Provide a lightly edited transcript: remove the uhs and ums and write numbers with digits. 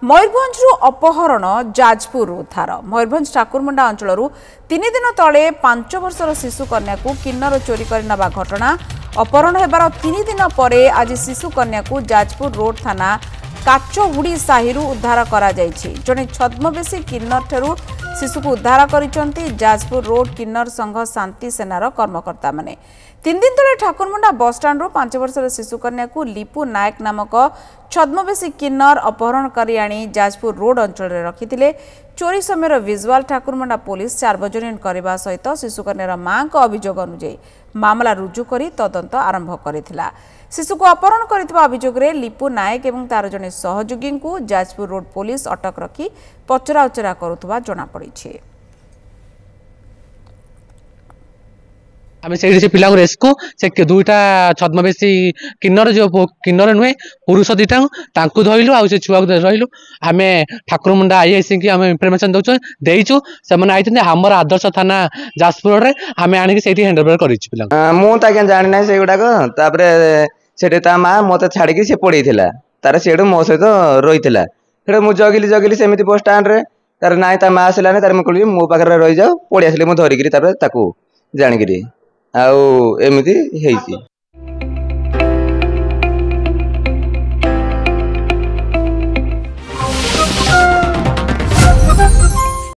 मयूरभंज अपहरण जाजपुर उद्धार। मयूरभंज ठाकुरमुंडा अंचल 3 दिन तले 5 वर्षर शिशु कन्या को किन्नर चोरी कर नवा घटना। अपहरण होबार 3 दिन पर आज शिशु कन्या को जाजपुर रोड थाना काचहुड़ी साहिरु उद्धार करा जायछि। जने छद्मवेशी किन्नर ठेरु शिशु को उद्धार करिसंती जाजपुर रोड किन्नर संघ शांति सेनार कर्मकर्ता माने। 3 दिन तले ठाकुरमुंडा बस स्टाण्ड 5 वर्षर शिशु कन्या को लिपु नायक नामक छद्मवेशी किन्नर अपहरण करी आनी जाजपुर रोड अंचल रखिथिले। चोरी समय विजुआल ठाकुरमुंडा पुलिस सार्वजनीन करने सहित शिशु कन्यार मां का अभियोग अनुଯାयी मामला रुजु करी तदंत आरंभ करिथिला। शिशु को अपहरण करथिबा अभियोग रे लिपु नायक एवं तार जने सहयोगी को जाजपुर रोड पुलिस अटक रखी पचरा उचरा करुथबा जणा पड़िछि। आम से पिला रेस्क्यू से दुईटा छद्मवेशी किन्नर जो किन्नर नुहे पुरुष दुईटा धरलु आ छुआ रही आम ठाकुरमुंडा आईआईसी की आम इनफर्मेशन देचु से आमर आदर्श थाना जाजपुर आम आणिक हैंडओवर कर जानी ना से गुड़ाक से माँ मत छाड़ी से पड़ेगा तार से मो सहित रही मुझे जगिली जगिली सेमती बस स्टाण्ड तार ना ता माँ आसलानी तार मुझे मो पाखे रही जाओ पड़े आसली मुझे धरिकी जाणिकी आउ एमती।